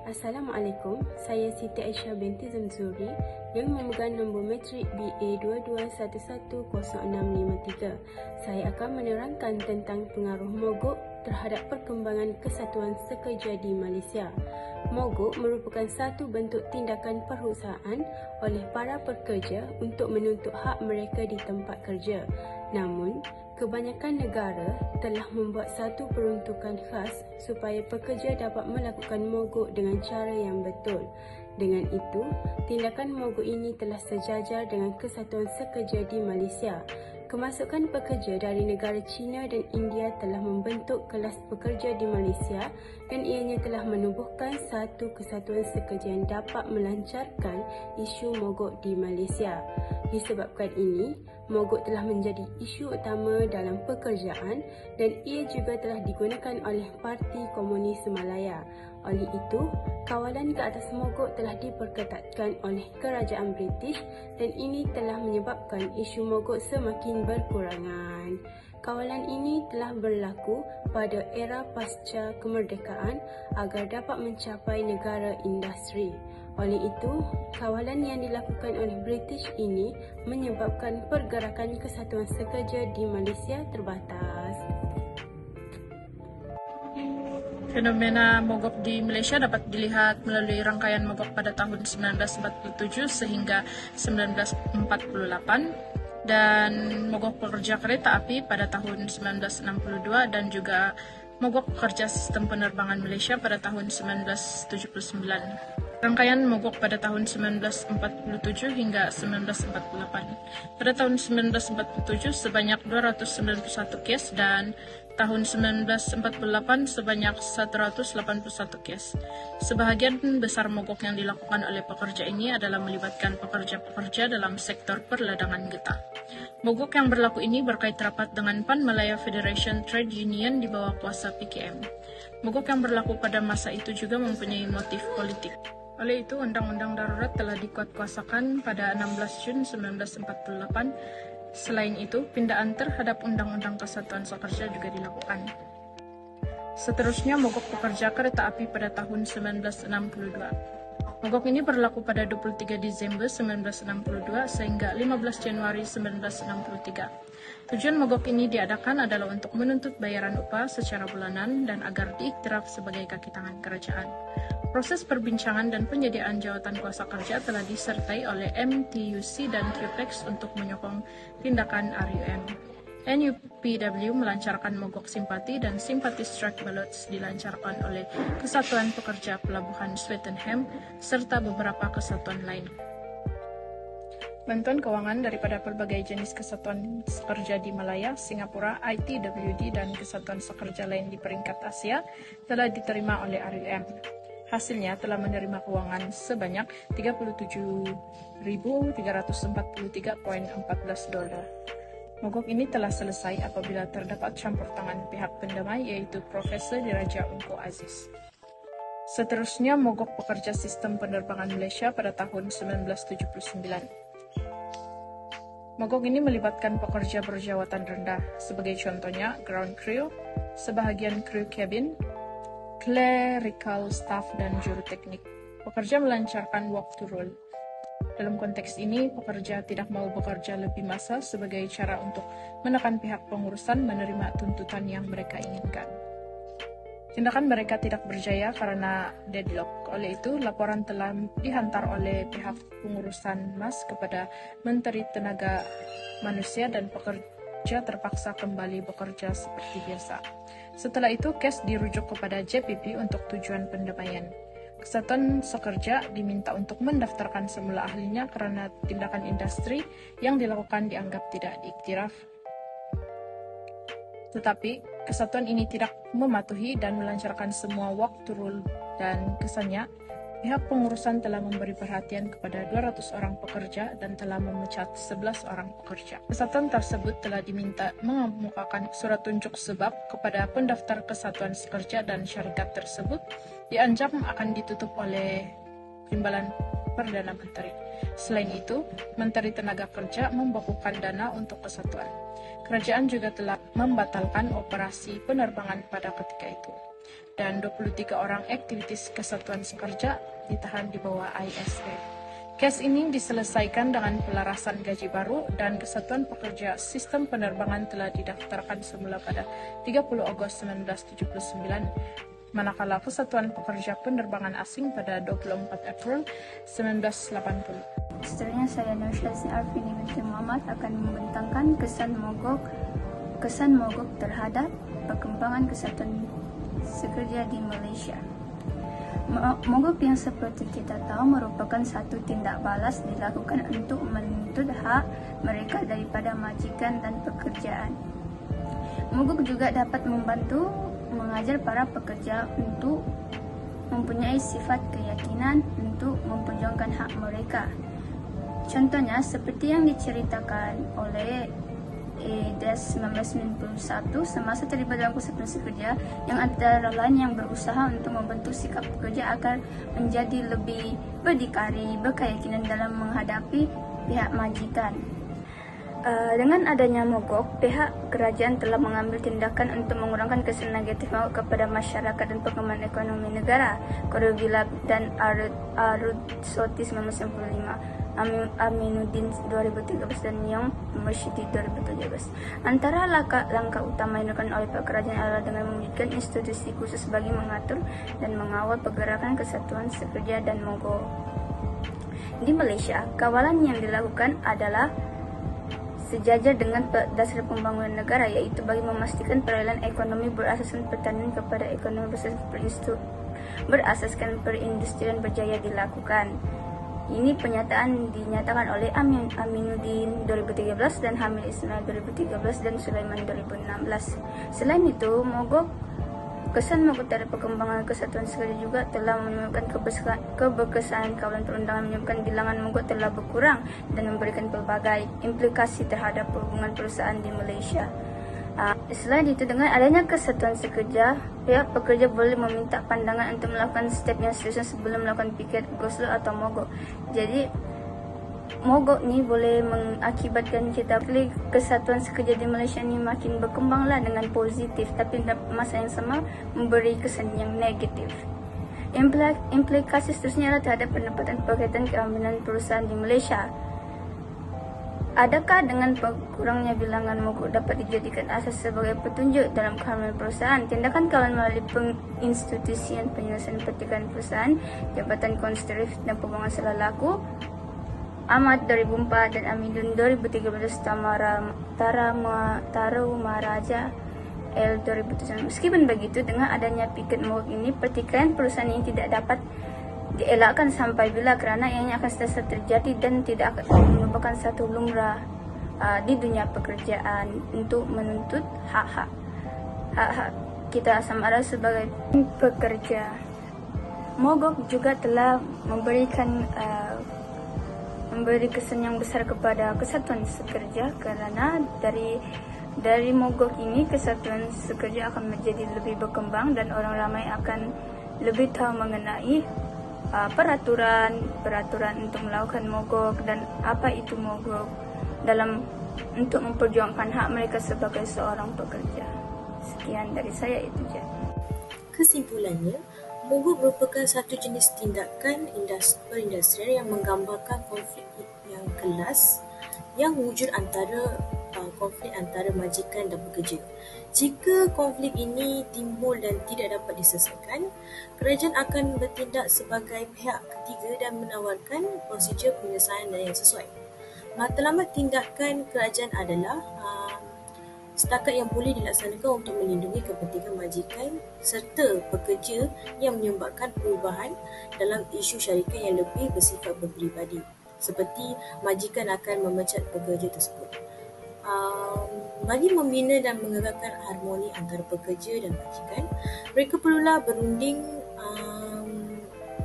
Assalamualaikum, saya Siti Aisyah binti Zamzuri yang memegang nombor matrik BA 22110653. Saya akan menerangkan tentang pengaruh mogok terhadap perkembangan kesatuan sekerja di Malaysia. Mogok merupakan satu bentuk tindakan perusahaan oleh para pekerja untuk menuntut hak mereka di tempat kerja. Namun, kebanyakan negara telah membuat satu peruntukan khas supaya pekerja dapat melakukan mogok dengan cara yang betul. Dengan itu, tindakan mogok ini telah sejajar dengan kesatuan sekerja di Malaysia. Kemasukan pekerja dari negara China dan India telah membentuk kelas pekerja di Malaysia dan ianya telah menubuhkan satu kesatuan sekerja yang dapat melancarkan isu mogok di Malaysia. Disebabkan ini, mogok telah menjadi isu utama dalam pekerjaan dan ia juga telah digunakan oleh Parti Komunis Malaya. Oleh itu, kawalan ke atas mogok telah diperketatkan oleh kerajaan British dan ini telah menyebabkan isu mogok semakin berkurangan. Kawalan ini telah berlaku pada era pasca kemerdekaan agar dapat mencapai negara industri. Oleh itu, kawalan yang dilakukan oleh British ini menyebabkan pergerakan kesatuan sekerja di Malaysia terbatas. Fenomena mogok di Malaysia dapat dilihat melalui rangkaian mogok pada tahun 1947 sehingga 1948 dan mogok pekerja kereta api pada tahun 1962 dan juga mogok pekerja sistem penerbangan Malaysia pada tahun 1979. Rangkaian mogok pada tahun 1947 hingga 1948. Pada tahun 1947 sebanyak 291 kes dan tahun 1948 sebanyak 181 kes. Sebahagian besar mogok yang dilakukan oleh pekerja ini adalah melibatkan pekerja-pekerja dalam sektor perladangan getah. Mogok yang berlaku ini berkait rapat dengan Pan Malaya Federation Trade Union di bawah kuasa PKM. Mogok yang berlaku pada masa itu juga mempunyai motif politik. Oleh itu, Undang-Undang Darurat telah dikuatkuasakan pada 16 Jun 1948. Selain itu, pindaan terhadap Undang-Undang Kesatuan Sekerja juga dilakukan. Seterusnya, mogok pekerja kereta api pada tahun 1962. Mogok ini berlaku pada 23 Desember 1962 sehingga 15 Januari 1963. Tujuan mogok ini diadakan adalah untuk menuntut bayaran upah secara bulanan dan agar diiktiraf sebagai kaki tangan kerajaan. Proses perbincangan dan penyediaan jawatan kuasa kerja telah disertai oleh MTUC dan QPEX untuk menyokong tindakan RUM. NUPW melancarkan mogok simpati dan simpati strike ballots dilancarkan oleh Kesatuan Pekerja Pelabuhan Swettenham serta beberapa kesatuan lain. Bantuan keuangan daripada pelbagai jenis kesatuan sekerja di Malaya, Singapura, ITWD dan kesatuan sekerja lain di peringkat Asia telah diterima oleh RUM. Hasilnya telah menerima keuangan sebanyak $37,343.14. Mogok ini telah selesai apabila terdapat campur tangan pihak pendamai yaitu Profesor Diraja Ungku Aziz. Seterusnya, mogok pekerja sistem penerbangan Malaysia pada tahun 1979. Mogok ini melibatkan pekerja berjawatan rendah, sebagai contohnya ground crew, sebahagian kru cabin, clerical staff, dan juru teknik. Pekerja melancarkan walk to roll. Dalam konteks ini, pekerja tidak mau bekerja lebih masa sebagai cara untuk menekan pihak pengurusan menerima tuntutan yang mereka inginkan. Tindakan mereka tidak berjaya karena deadlock. Oleh itu, laporan telah dihantar oleh pihak pengurusan MAS kepada Menteri Tenaga Manusia dan pekerja terpaksa kembali bekerja seperti biasa. Setelah itu, kes dirujuk kepada JPP untuk tujuan pendamaian. Kesatuan Sekerja diminta untuk mendaftarkan semula ahlinya karena tindakan industri yang dilakukan dianggap tidak diiktiraf. Tetapi, kesatuan ini tidak mematuhi dan melancarkan semua walk to roll dan kesannya, pihak pengurusan telah memberi perhatian kepada 200 orang pekerja dan telah memecat 11 orang pekerja. Kesatuan tersebut telah diminta mengemukakan surat tunjuk sebab kepada pendaftar kesatuan sekerja dan syarikat tersebut diancam akan ditutup oleh Timbalan Perdana Menteri. Selain itu, Menteri Tenaga Kerja membukukan dana untuk kesatuan. Kerajaan juga telah membatalkan operasi penerbangan pada ketika itu. Dan 23 orang aktivis Kesatuan Sekerja ditahan di bawah ISA. Kes ini diselesaikan dengan pelarasan gaji baru dan Kesatuan Pekerja Sistem Penerbangan telah didaftarkan semula pada 30 Agustus 1979, manakala Kesatuan Pekerja Penerbangan Asing pada 24 April 1980. Seterusnya saya Nursyazin Arfini binti Muhammad akan membentangkan kesan mogok terhadap perkembangan Kesatuan Sekerja di Malaysia. Mogok yang seperti kita tahu merupakan satu tindak balas dilakukan untuk menuntut hak mereka daripada majikan dan pekerjaan. Mogok juga dapat membantu mengajar para pekerja untuk mempunyai sifat keyakinan untuk memperjuangkan hak mereka. Contohnya seperti yang diceritakan oleh DAS 1991 semasa terlibat dalam Kesatuan Sekerja, yang antara lain yang berusaha untuk membentuk sikap pekerja agar menjadi lebih berdikari, berkeyakinan dalam menghadapi pihak majikan. Dengan adanya mogok, pihak kerajaan telah mengambil tindakan untuk mengurangkan kesan negatif mogok kepada masyarakat dan perkembangan ekonomi negara. Korobila dan Arud Soti 1995, Aminuddin 2013 dan Young Mershidi 2017. Antara langkah utama yang dilakukan oleh kerajaan adalah dengan memiliki institusi khusus bagi mengatur dan mengawal pergerakan Kesatuan Sekerja dan mogok. Di Malaysia, kawalan yang dilakukan adalah sejajar dengan dasar pembangunan negara, yaitu bagi memastikan peralihan ekonomi berasaskan pertanian kepada ekonomi berasaskan perindustrian berjaya dilakukan. Ini pernyataan dinyatakan oleh Aminuddin 2013 dan Hamid Ismail 2013 dan Sulaiman 2016. Selain itu, kesan mogok terhadap perkembangan Kesatuan Sekerja juga telah menyebabkan keberkesanan kawalan perundangan, menyebabkan bilangan mogok telah berkurang dan memberikan pelbagai implikasi terhadap hubungan perusahaan di Malaysia. Selain itu, dengan adanya Kesatuan Sekerja, pihak pekerja boleh meminta pandangan untuk melakukan step yang seterusnya sebelum melakukan piket, goslo atau mogok. Jadi, mogok ni boleh mengakibatkan kita Kesatuan Sekerja di Malaysia ni makin berkembanglah dengan positif, tapi masa yang sama memberi kesan yang negatif. Implikasi seterusnya adalah terhadap pendapatan berkaitan keamanan perusahaan di Malaysia. Adakah dengan berkurangnya bilangan mogok dapat dijadikan asas sebagai petunjuk dalam keamanan perusahaan? Tindakan kawalan melalui penginstitusian penyelesaian pertikaian perusahaan, Jabatan Konstruktif dan Pembangunan Salah Laku, Ahmad 2004 dan Amidun 2013, Tarumaraja L 2007. Meskipun begitu, dengan adanya piket mogok ini, pertikaian perusahaan ini tidak dapat dielakkan sampai bila, kerana ianya akan sentiasa terjadi dan tidak akan merupakan satu lumrah di dunia pekerjaan untuk menuntut hak-hak kita sama ada sebagai pekerja. Mogok juga telah memberi kesan yang besar kepada Kesatuan Sekerja, kerana dari mogok ini Kesatuan Sekerja akan menjadi lebih berkembang dan orang ramai akan lebih tahu mengenai peraturan untuk melakukan mogok dan apa itu mogok untuk memperjuangkan hak mereka sebagai seorang pekerja. Sekian dari saya, itu je. Kesimpulannya, mogok merupakan satu jenis tindakan perindustrian yang menggambarkan konflik yang kelas yang wujud konflik antara majikan dan pekerja. Jika konflik ini timbul dan tidak dapat diselesaikan, kerajaan akan bertindak sebagai pihak ketiga dan menawarkan prosedur penyelesaian yang sesuai. Matlamat tindakan kerajaan adalah setakat yang boleh dilaksanakan untuk melindungi kepentingan majikan serta pekerja yang menyebabkan perubahan dalam isu syarikat yang lebih bersifat berperibadi, seperti majikan akan memecat pekerja tersebut. Bagi membina dan mengekalkan harmoni antara pekerja dan majikan, mereka perlulah berunding,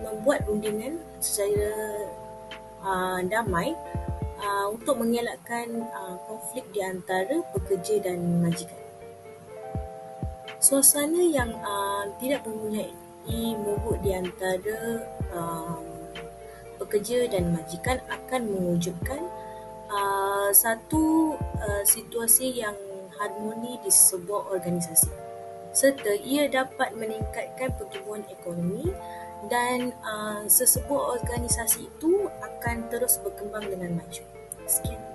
membuat rundingan secara damai untuk mengelakkan konflik di antara pekerja dan majikan. Suasana yang tidak mempunyai mogok di antara pekerja dan majikan akan mewujudkan satu situasi yang harmoni di sebuah organisasi, serta ia dapat meningkatkan pertumbuhan ekonomi dan sesebuah organisasi itu akan terus berkembang dengan maju. Sekian.